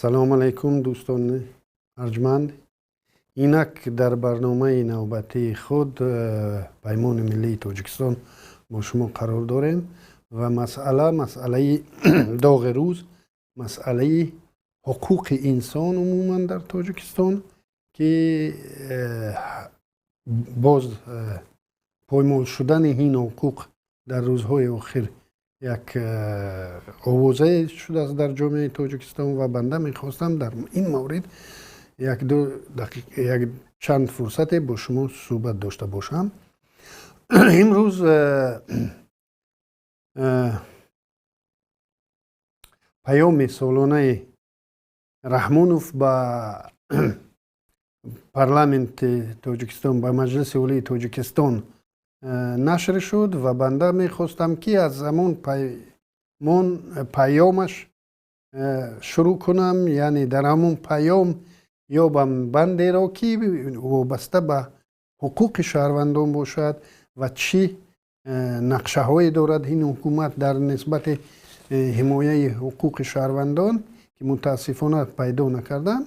سلام علیکم دوستان ارجمند. اینک در برنامه نوبتی خود پیمان ملی تاجیکستان با شما قرار داریم و مسئله داغ روز، مسئله حقوق انسان عموما در تاجیکستان که باز پایمال شدن این حقوق در روزهای آخر یک آوازه شده است در جامعه تاجیکستان و بنده میخواستم در این مورد یک چند فرصت با شما صحبت داشته باشم. امروز پیام سالانه رحمونوف با پارلمنت تاجیکستان، با مجلس عالی تاجیکستان نشر شد و بنده میخواستم که از همون پیامش شروع کنم، یعنی در همون پیام یا بنده را که وابسته به حقوق شهروندان باشد و چی نقشه های دارد این حکومت در نسبت حمایه حقوق شهروندان که متاسفانه پیدا نکردم.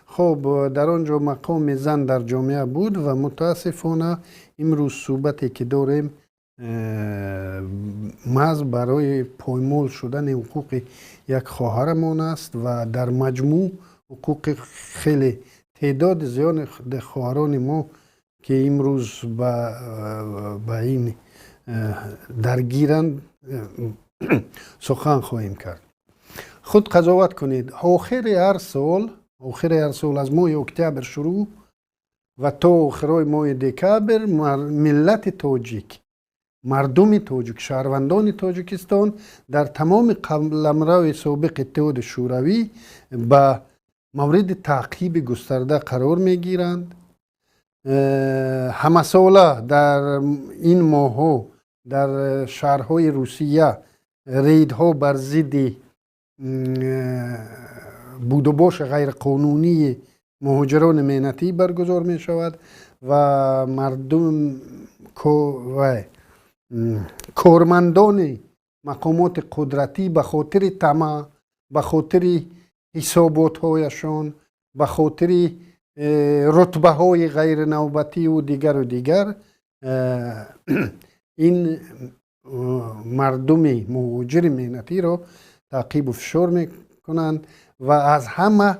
خب در آنجا مقام زن در جامعه بود و متاسفانه امروز صحبتی که داریم محض برای پایمال شدن حقوق یک خواهرمان است و در مجموع حقوق خیلی تعداد زیاد خواهران ما که امروز به این درگیرند سخن خواهیم کرد. خود قضاوت کنید. آخر هر سال از ماه اکتبر شروع و تا آخرای ماه دکبر ملت تاجیک، مردم تاجیک، شهروندان تاجیکستان در تمام قلمرو سابق اتحاد شوروی به مورد تعقیب گسترده قرار می گیرند. همه ساله در این ماه‌ها در شهرهای روسیه ریدها بر ضد بود و باش غیر قانونی مهاجران مهنتی برگزار می شود و مردم و کارمندان مقامات قدرتی به خاطر طمع، به خاطر حسابات هایشان، به خاطر رتبه های غیر نوبتی و دیگر این مردم مهاجر مهنتی را تعقیب و فشار می کنند و از همه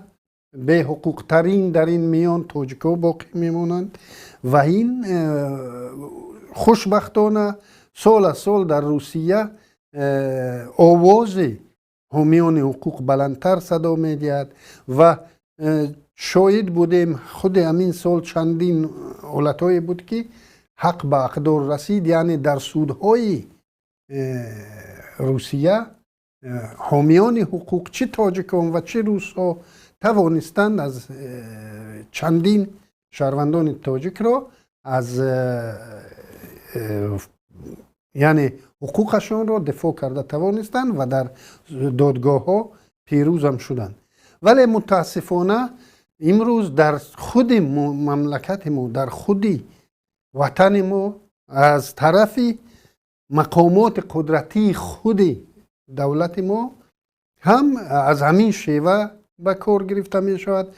به حقوق ترین در این میان تاجیک‌ها باقی میمونند و این خوشبختانه سال از سال در روسیه آواز حامیان حقوق بلندتر صدا می‌دهد و شاهد بودیم خود همین سال چندین حالت‌هایی بود که حق به اقدار رسید، یعنی در سودهای روسیه حامیان حقوق چه تاجیکان و چه روس‌ها توانستند از چندین شهروندان تاجیک را از یعنی حقوقشان را دفاع کرده توانستند و در دادگاه ها پیروز هم شدند. ولی متاسفانه امروز در خود مملکت ما، در خود وطن ما از طرف مقامات قدرتی خود دولت ما هم از همین شیوه به کار گرفته می شود.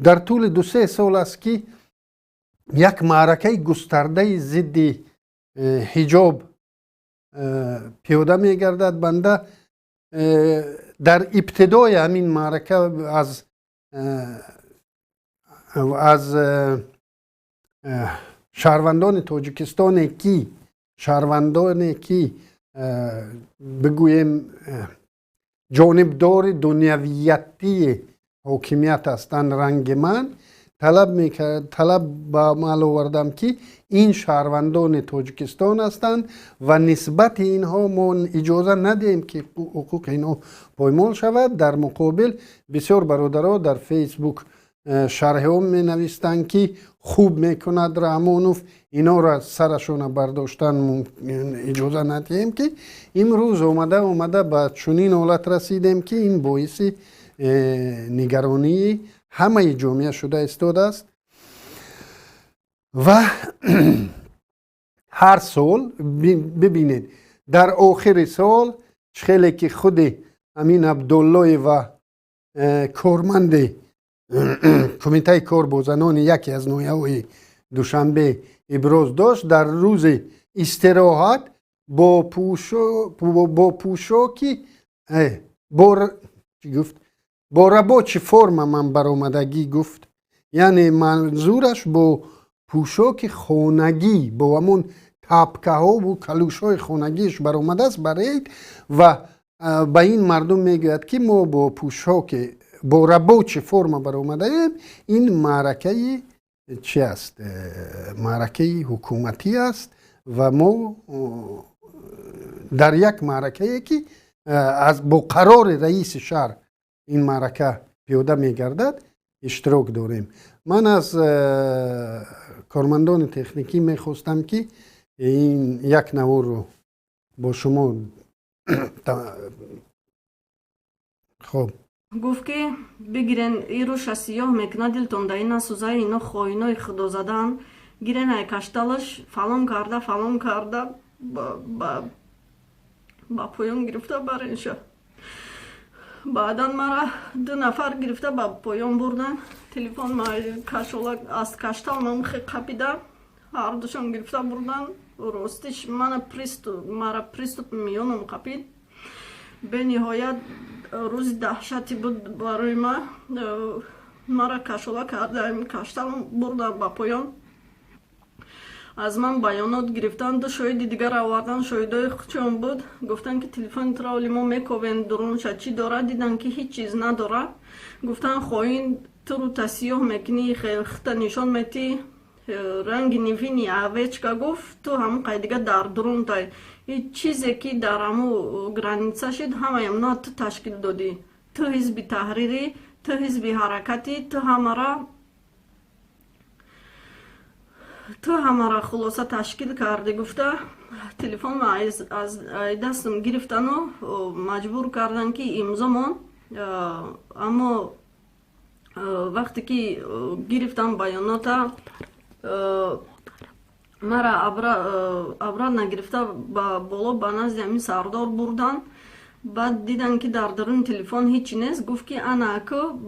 در طول 2-3 سال است که یک معرکه گسترده ضد حجاب پیاده می گردد. بنده در ابتدای همین معرکه از شهروندان تاجیکستان که بگویم جانبدار دنیویتی حاکمیت هستند رنگ من طلب به عمل آوردم که این شهروندان تاجیکستان هستند و نسبت اینها ما اجازه ندهیم که حقوق اینها پایمال شود. در مقابل بسیار برادرها در فیسبوک شرح هم می نویستند که خوب می کند رحمونوف، اینا را سرشون برداشتن اجازه ندهیم که امروز اومده به چنین حالت رسیدیم که این باعث نگرانی همه جامعه شده استاد است و هر سال ببینید در آخر سال خیلی که خود امین عبدالله و کارمند کمیته کار با زنان یکی از ناحیه‌های دوشنبه ابراز داشت در روز استراحت با پوشاکی با رباچ فرم من برآمدگی گفت. یعنی منظورش با پوشاک خانگی با همون تپکه ها و کلوش های خانگیش برآمده است برید و به این مردم میگوید که ما با پوشاک با رباچ فرم برآمده ایم. این معرکه چی است؟ معرکه حکومتی است و ما در یک معرکه که از با قرار رئیس شهر این معرکه پیاده میگردد اشتراک داریم. من از کارمندان تکنیکی میخواستم که این یک نوار رو با شما خب گفت که بگیرن ای رو سیاه میکنه دلتون دا اینا سوزای اینا خوینای خدا زدن گیرن ای کشتالش فلان کرده با پایان گرفته برنشه. بعدا مرا 2 نفر گرفته با پایان بردن. تلفن ما کشولک از کشتال من خیلی قپیده هر دوشان گرفته بردن. راستش مرا پریستوپ میانم قپید. به نهایت روز دهشتی بود برای ما. مرا کشوله کرده کشتال بردن با پایان. از من بیانات گرفتن. 2 شاهد دیگر آوردن. شاهدای خودشون بود. گفتن که تلفن تراولی ما میکوین درون شد چی داره. دیدن که هیچ چیز نداره. گفتن خواهین تو رو تسیح میکنی خیلی خط نشان میتی رنگ نوینی اویچکا گفت تو هم قیدیگه در درون تای هیچ چیزی که در همو گرانیسه شد همه امنا تو تشکیل دادی. تو حزب تحریری تو حزب حرکتی تو همه را خلاصه تشکیل کرده. گفته تلفن ما از دستم گرفتن و مجبور کردن که امضا من. اما وقتی که گرفتم بیانات مرا ابرا نگرفته بالا به نزد همین سردار بردن. بعد دیدن که در درون تلفن هیچی نیست. گفت که انا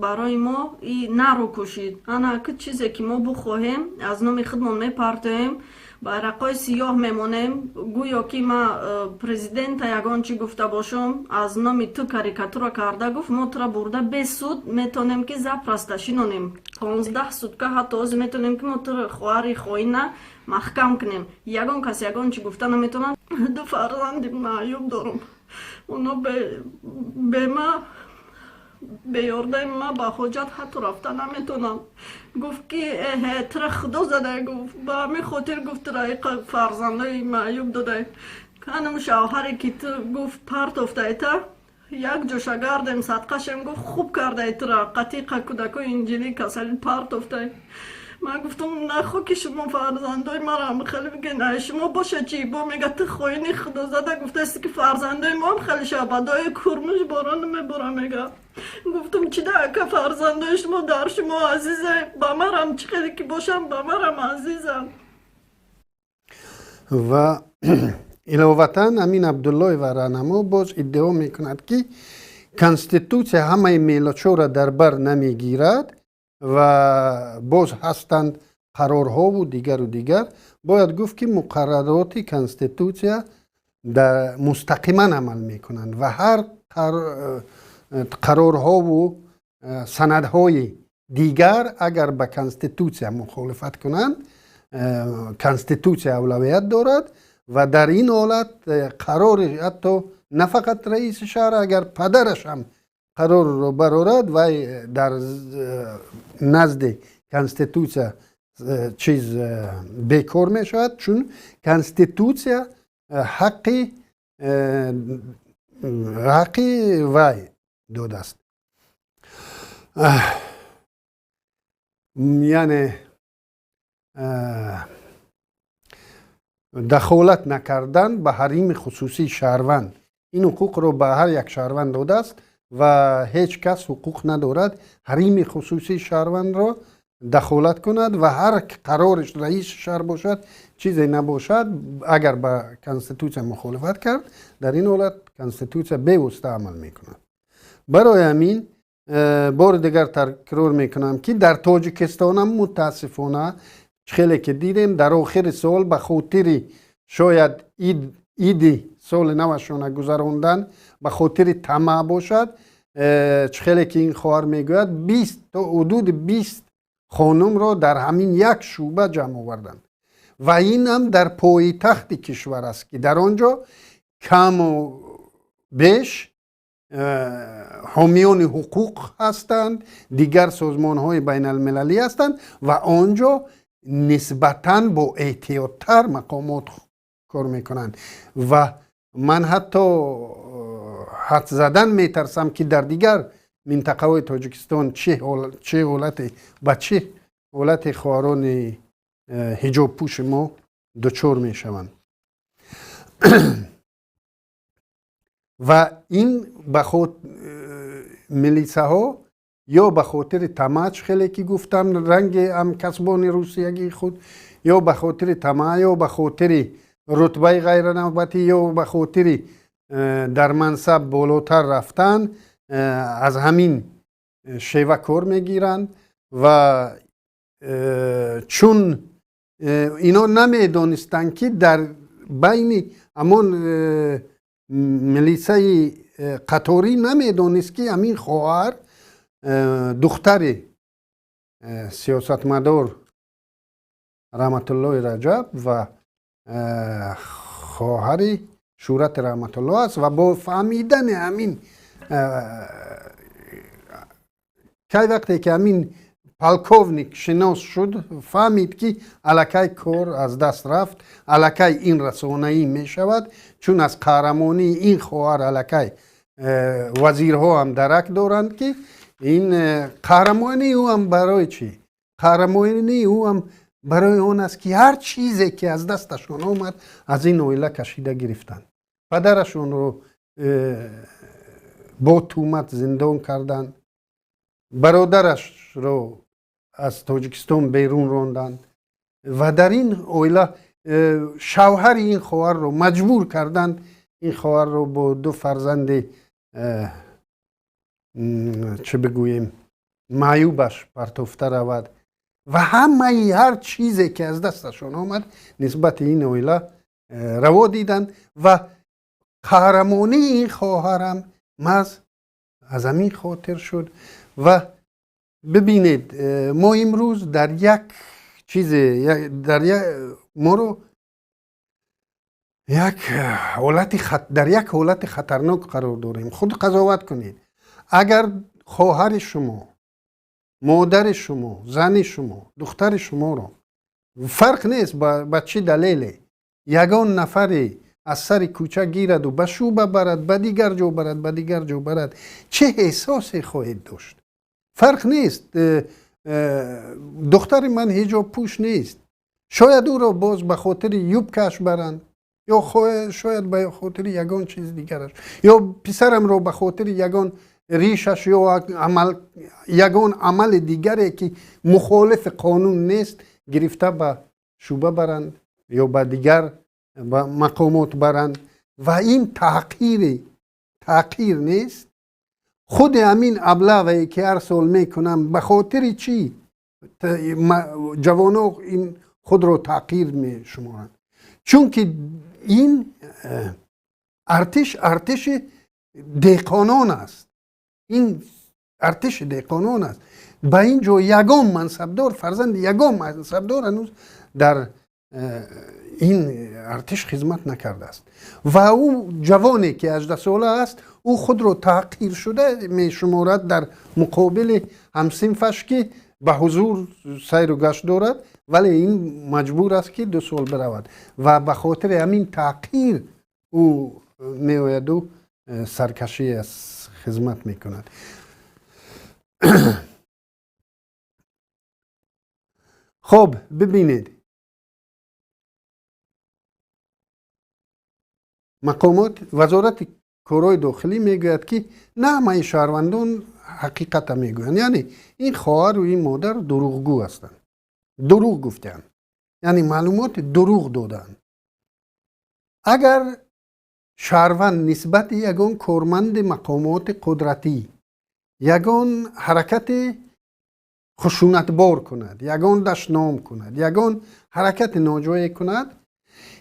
برای ما نرو کشید. انا چیزی که ما بخواهیم از نام خودمون میپرتیم байрақҳои сиёҳ мемонем гӯё ки ман президента ягон чӣ гуфта бошам аз номи ту карикатура карда гуфт мо тура бурда бесуд метонем ки запраста шинонем 15 сутка ҳатто оз метонем ки мо тура хоҳари хоина маҳкам кунем. ягон кас ягон чӣ гуфта наметонад. 2 фарзанди маъюб дорам. оно бе ма به یاردای ما با حاجت حتی رفته نمیتونم. گفت که تر خدا زده. گفت با همین خاطر گفت رایق فرزندای معیوب داده. کنم شوهری که تو گفت پرت افته تا یک جوشه گردم صدقشم گفت خوب کرده تر قطیقه کودکای انجیلی کسلی پرت افته. من گفتم نخو که شما فرزندای مرا هم خیلی بگن شما باشه چی با میگه تو خوینی خدا زده. گفته است که فرزندای ما هم خیلی شبدای کرمش باران میبره. میگه گفتم چی ده که فرزندای شما در شما عزیزه با مرم چی خیلی که باشم با مرم عزیزم. و علاوةً امین عبدالله و راهنما باز ادعا میکند که کنستیتوسیا همه میلچو را در بر نمیگیرد و باز هستند قرارها و دیگر. باید گفت که مقررات کنستیتوسیا در مستقیما عمل میکنند و هر قرارها و سندهای دیگر اگر به کنستیتوسیا مخالفت کنند کنستیتوسیا اولویت دارد و در این حالت قرار حتی نه فقط رئیس شهر اگر پدرش هم قرار رو برارد و در نزد کنستیتوسیا چیز بیکار می شود چون کنستیتوسیا حقی وی داده است. یعنی دخالت نکردن به حریم خصوصی شهروند این حقوق رو به هر یک شهروند داده است و هیچ کس حقوق ندارد حریم خصوصی شهروند را دخالت کند و هر قرارش رئیس شهر باشد چیزی نباشد اگر با کنستیتوسیا مخالفت کرد در این حالت کنستیتوسیا بی‌واسطه عمل میکند. برای همین بار دیگر تکرار میکنم که در تاجیکستان هم متاسفانه خیلی که دیدیم در آخر سال به خاطر شاید عید سال نوشان گذراندن به خاطر طمع باشد، خیلی که این خواهر میگوید 20 تا حدود 20 خانم را در همین یک شعبه جمع آوردند و این هم در پایتخت کشور است که در آنجا کم و بیش حامیان حقوق هستند، دیگر سازمان های بین المللی هستند و آنجا نسبتاً با احتیاطتر مقامات کار میکنند و من حتی حد زدن میترسم که در دیگر منطقه های تاجیکستان چه حالت خواهران حجاب پوش ما دچار میشوند. و این ملیسه ها یا به خاطر طمع خیلی که گفتم رنگ هم کسبان روسیگی خود، یا به خاطر طمع، یا به خاطر رتبه غیر نوبتی، یا به خاطر در منصب بالاتر رفتن از همین شیوه کار میگیرند و چون اینا نمیدانستن که در بین همون ملیسه قطاری نمیدانست که همین خواهر دختر سیاستمدار رحمت الله رجب و خواهر شورت رحمت الله است و با فهمیدن همین که وقتی که همین پالکوونیک شناس شد فهمید که الکی کار از دست رفت، الکی این رسانه‌ای می شود، چون از قهرمانی این خواهر الکی وزیرها هم درک دارند که این قهرمانی او هم برای چی؟ قهرمانی او هم برای اون است که هر چیزی که از دستشون آمد از این اویله کشیده گرفتن. پدرشون رو با تهمت زندان کردن، برادرش رو از تاجیکستان بیرون راندن و در این اویله شوهر این خواهر رو مجبور کردن این خواهر رو با 2 فرزند چه بگوییم معیوبش پرتافته رود و همه هر چیزی که از دستشون آمد نسبت این اویله روا دیدن و قهرمانی این خواهرم از همین خاطر شد. و ببینید ما امروز در یک چیز ما رو در یک حالت خطرناک قرار داریم. خود قضاوت کنید. اگر خواهر شما، مادر شما، زن شما، دختر شما رو فرق نیست با چه دلیلی یگان نفری از سر کوچه گیرد و به شوبه برد، به دیگر جو برد، به دیگر جو برد، چه احساسی خواهید داشت؟ فرق نیست. دختر من حجاب پوش نیست، شاید او را باز به خاطر یوب کش برند یا شاید به خاطر یگان چیز دیگرش، یا پسرم را به خاطر یگان ریشش یا یگان عمل دیگری که مخالف قانون نیست گرفته به شوبه برند یا به دیگر به مقامات برند و این تحقیر نیست. خود همین ابله‌ای که هر سال میکنم به خاطر چی جوانان این خود رو تحقیر میشمارند؟ چون که این ارتش دهقانان است. این ارتش دهقانان است. به اینجا یگان منصبدار، فرزند یگان منصبدار هنوز در این ارتش خدمت نکرده است و او جوانی که 18 ساله است او خود رو تحقیر شده می شمارد در مقابل همسنفش که به حضور سیر و گشت دارد، ولی این مجبور است که 2 سال برود و به خاطر همین تحقیر او می آید و سرکشی از خدمت می کند. خب ببینید، مقامات وزارت کارهای داخلی میگوید که نه همه شهروندان حقیقت میگویند، یعنی این خواهر و این مادر دروغگو هستند، دروغ گفتن، یعنی معلومات دروغ دادن. اگر شهروند نسبت یگان کارمند مقامات قدرتی یگان حرکت خشونتبار کند، یگان دشنام کند، یگان حرکت ناجویی کند،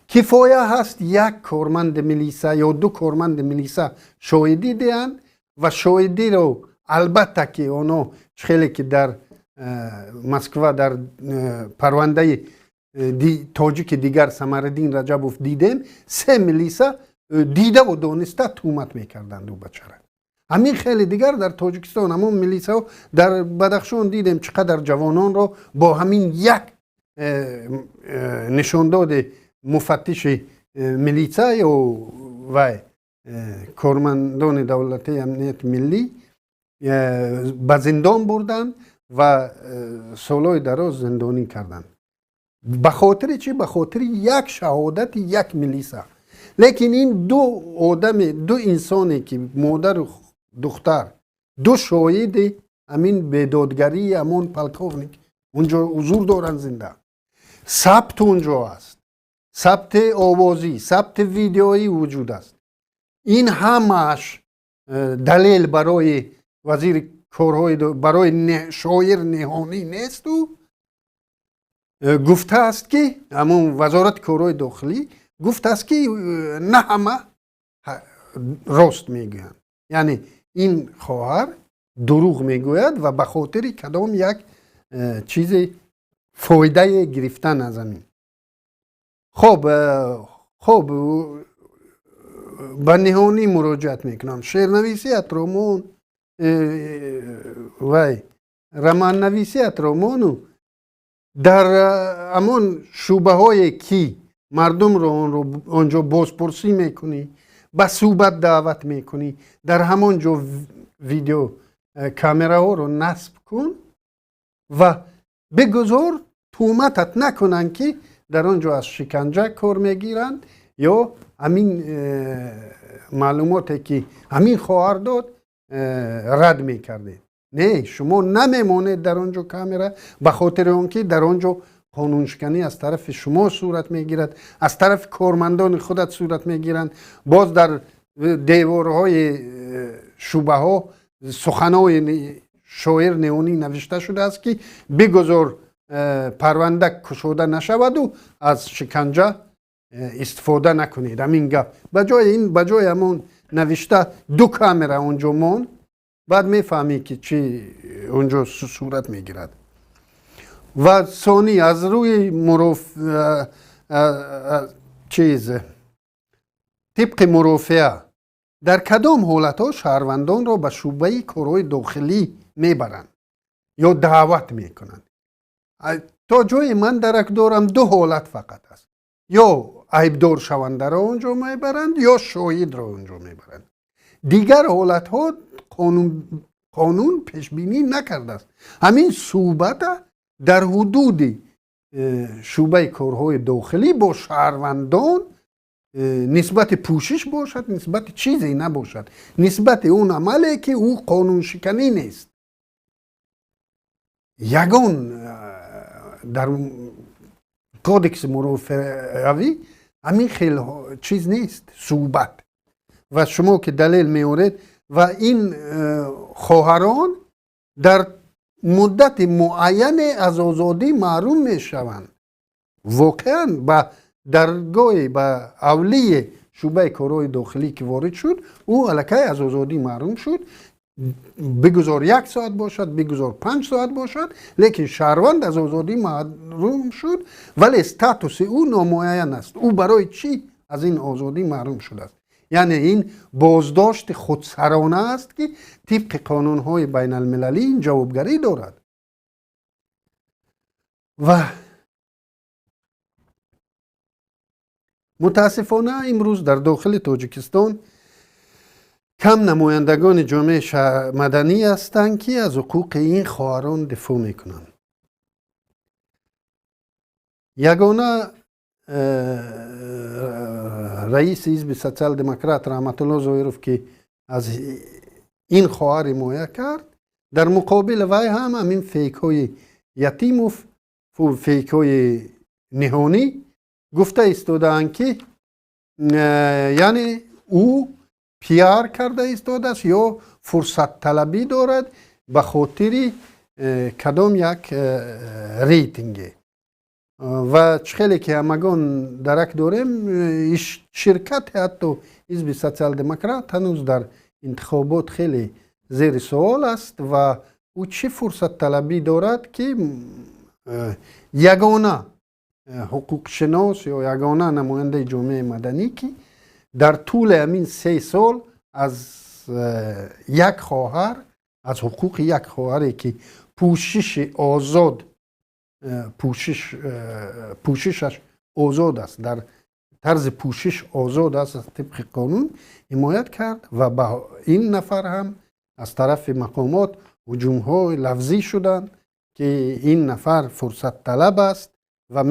کفایه هست یک کارمند ملیسا یا دو کارمند ملیسا شاهدی دهند و شاهدی رو البته که اونا خیلی که در مسکو در پرونده تاجیک دیگر سمرالدین رجبوف دیدیم 3 ملیسا دیده و دانسته تهمت میکردند او بچره. همین خیلی دیگر در تاجیکستان همون ملیسا در بدخشان دیدیم چقدر جوانان رو با همین یک نشانداد مفتش ملیسا و کارمندان دولتی امنیت ملی به زندان بردن و سالهای دراز زندانی کردند. به خاطر چی؟ به خاطر یک شهادت یک ملیسا. لیکن این دو انسانی که مادر و دختر دو شاهد همین بیدادگری همون پلکوونیک اونجا حضور دارن زنده، ثبت اونجا است، ثبت آوازی، ثبت ویدیویی وجود است. این همش دلیل برای وزیر کارهای برای شاعر نهانی نیست و گفته است که همون وزارت کارهای داخلی گفته است که نه همه راست میگویند، یعنی این خواهر دروغ میگوید و به خاطر کدام یک چیز فایده گرفتن از همین. خب به نهانی مراجعت میکنم. شعرنویسی اترومون و رمان نویسی اترومونو در همون شعبه های کی مردم رو آنجا بازپرسی میکنی، به صحبت دعوت میکنی، در همونجا ویدیو کامera ها رو نصب کن و بگذار تهمتت نکنن که در آنجا از شکنجه کار میگیرند یا همین معلوماتی که همین خواهر داد رد میکرده. نه، شما نمیمانید در آنجا کامera به خاطر اونکه در آنجا قانونشکنی از طرف شما صورت میگیرد، از طرف کارمندان خودت صورت میگیرند. باز در دیوارهای شعبه ها سخنهای شاعر نهانی نوشته شده است که بگذار پرونده کشوده نشود و از شکنجه استفاده نکنید. همین گپ به جای همون نوشته دو کامera اونجا مون، بعد میفهمی که چی اونجا صورت میگیرد. و ثانی از روی طبق مرافعه در کدام حالت ها شهروندان را به شعبه کارهای داخلی میبرند یا دعوت میکنند؟ تا جای من درک دارم دو حالت فقط است، یا عیبدار شونده را اونجا میبرند یا شاهد را اونجا میبرند. دیگر حالت ها قانون پیش بینی نکرده است. همین صحبت در حدود شعبه کارهای داخلی با شهروندان نسبت پوشش باشد، نسبت چیزی نباشد، نسبت اون عملی که او قانون شکنی نیست. یگان در کودکس مرافعوی همین خیلی چیز نیست صحبت. و شما که دلیل میارید و این خواهران در مدت معین از آزادی محروم میشوند. واقعا به درگاه به اولیه شعبه کارهای داخلی که وارد شد او الکی از آزادی محروم شد، بگذار 1 ساعت باشد، بگذار 5 ساعت باشد، لیکن شهروند از آزادی محروم شد ولی استاتوس او نامعین است. او برای چی از این آزادی محروم شده است؟ یعنی این بازداشت خودسرانه است که طبق قانون‌های بین المللی این جوابگری دارد. و متاسفانه امروز در داخل تاجیکستان کم نمایندگان جامعه مدنی هستند که از حقوق این خواهران دفاع میکنند. یگانه رئیس حزب سوسیال دموکرات رحمت الله ظاهروف که از این خواهر حمایت کرد، در مقابل وی هم همین فیک های یتیم و فیک های نهانی گفته ایستادند که یعنی او پیار کرده ایستاده است یا فرصت طلبی دارد به خاطر کدام یک ریتینگ و خیلی که همگان درک داریم شرکت حتی حزب سوسیال دموکرات هنوز در انتخابات خیلی زیر سوال است و او چه فرصت طلبی دارد که یگانه حقوق شناس یا یگانه نماینده جامعه مدنی که در طول همین 3 سال از یک خواهر از حقوق یک خواهری که پوشش آزاد پوششش آزاد است در طرز پوشش آزاد است از طبق قانون حمایت کرد و به این نفر هم از طرف مقامات هجوم‌های لفظی شدند که این نفر فرصت طلب است و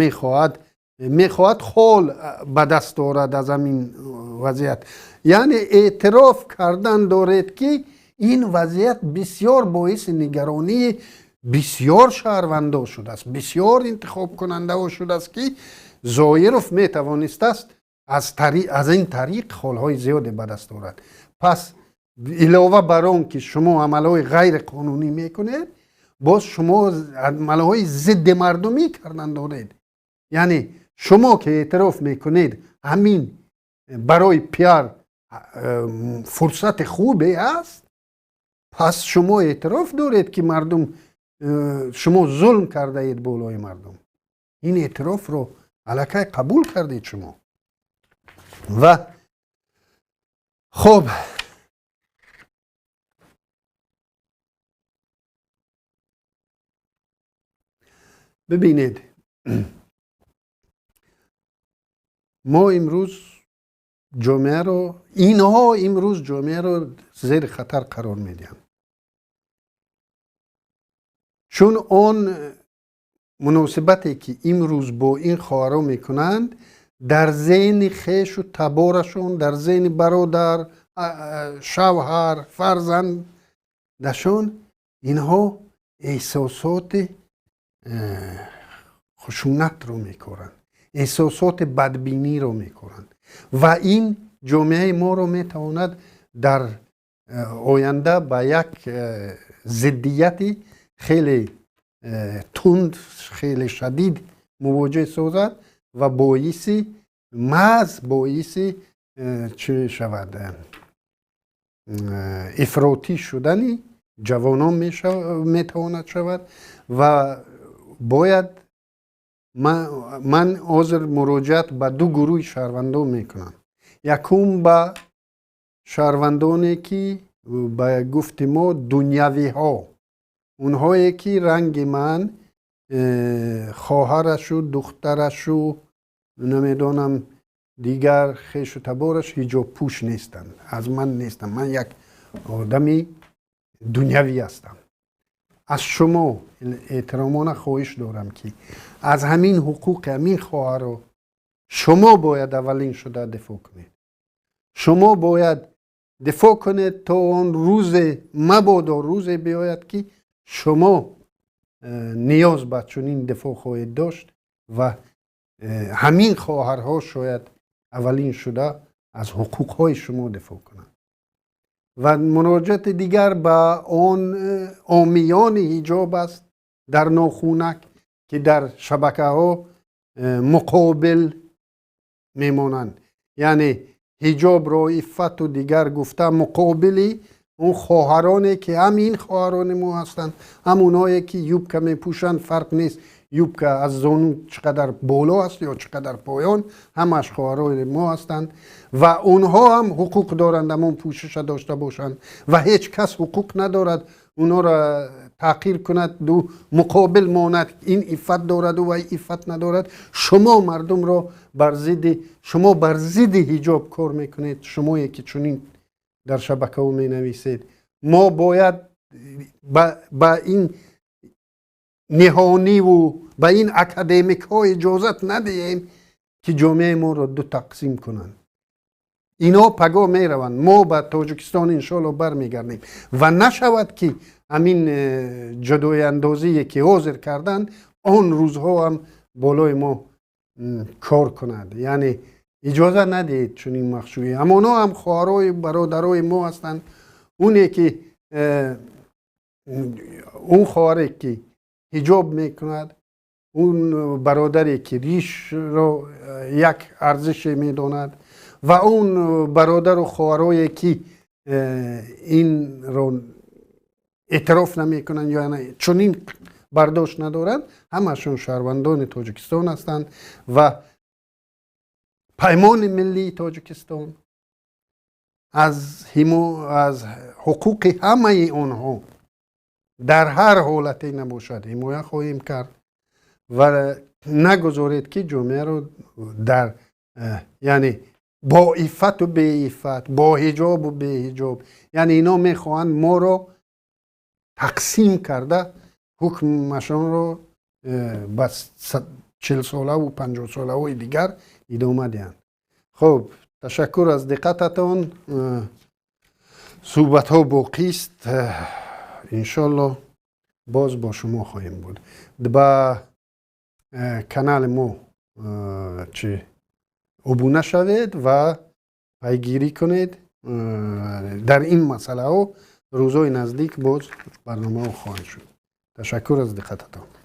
میخواهد خال به دست دارد از همین وضعیت. یعنی اعتراف کردن دارد که این وضعیت بسیار باعث نگرانی بسیار شهروندا شده است، بسیار انتخاب کننده ها شده است که زایروف میتوانست است از این طریق خالهای زیادی به دست دارد. پس علاوه بر آن که شما عملهای غیر قانونی میکنید، باز شما عملهای ضد مردمی کردن دارید. یعنی شما که اعتراف میکنید همین برای PR فرصت خوبی است، پس شما اعتراف دارید که مردم شما ظلم کرده اید بالای مردم. این اعتراف رو الکی قبول کردید شما. و خب ببینید ما امروز جامعه رو اینها امروز جامعه رو زیر خطر قرار میدن، چون آن مناسبتی که امروز با این خواهرها میکنند در ذهن خویش و تبارشون، در ذهن برادر، شوهر، فرزند دشون، اینها احساسات خشونت رو میکنند، احساسات بدبینی رو میکنند و این جامعه ما رو میتواند در آینده به یک ضدیتی خیلی تند، خیلی شدید مواجه سازد و باعثی چه شود افراطی شدنی جوانان میتواند شود و باید من حاضر مراجعت به 2 گروه شهروندان میکنم. یکم به شهروندانی که به گفت ما دنیوی ها، اونهایی که رنگ من، خواهرش و دخترش و نمیدونم دیگر خویش و تبارش حجاب پوش نیستند، از من نیستم، من یک آدمی دنیوی هستم. از شما احترامانه خواهش دارم که از همین حقوق همین خواهر شما باید اولین شده دفاع کنید. شما باید دفاع کنید تا اون روز مبادا روز بیاید که شما نیاز به چنین دفاع خواهید داشت و همین خواهرها شاید اولین شده از حقوقهای شما دفاع کنند. و مراجعت دیگر به آن عامیان حجاب است در ناخونک که در شبکه ها مقابل میمانند. یعنی حجاب را عفت و دیگر گفته مقابلی اون خواهرانی که همین خواهران ما هستند، همونایی که یوبکه میپوشند، فرق نیست یوبکه از زانو چقدر بالا است یا چقدر پایان، همش خواهران ما هستند و اونها هم حقوق دارند همون پوشش داشته باشند و هیچ کس حقوق ندارد اونا را تحقیر کند دو مقابل ماند این عفت دارد و عفت ندارد. شما مردم را بر ضد حجاب کار میکنید. شما که چنین در شبکه ها می نویسید ما باید با این نهانی و با این اکادمیک ها اجازت ندهیم که جامعه ما را 2 تقسیم کنند. اینا پگاه می روند، ما به تاجیکستان انشالله برمیگردیم و نشود که همین جدای اندازی که حاضر کردن آن روزها هم بالای ما کار کند. یعنی اجازه ندهید چنین مخشویی. همانا هم خواهرای برادرای ما هستند، اونی که اون خواهری که حجاب میکند، اون برادری که ریش رو یک ارزش میداند و اون برادر و خواهرایی که این رو اعتراف نمیکنن یا چنین برداشت ندارند، همشون شهروندان تاجیکستان هستند و پیمان ملی تاجیکستان از حقوق همه اونها در هر حالتی نباشد حمایت خواهیم کرد و نگذارید که جامعه رو در یعنی با عفت و بی عفت، با حجاب و بی حجاب، یعنی اینا میخواهند ما رو تقسیم کرده حکمشان رو بس 40 ساله و 50 ساله های دیگر ادامه دهند. خب تشکر از دقتتان. صحبت ها باقی است، انشالله باز با شما خواهیم بود. با کانال ما ابونه شوید و پیگیری کنید. در این مسئله ها روزهای نزدیک باز برنامه خواهد شد. تشکر از دقتتان.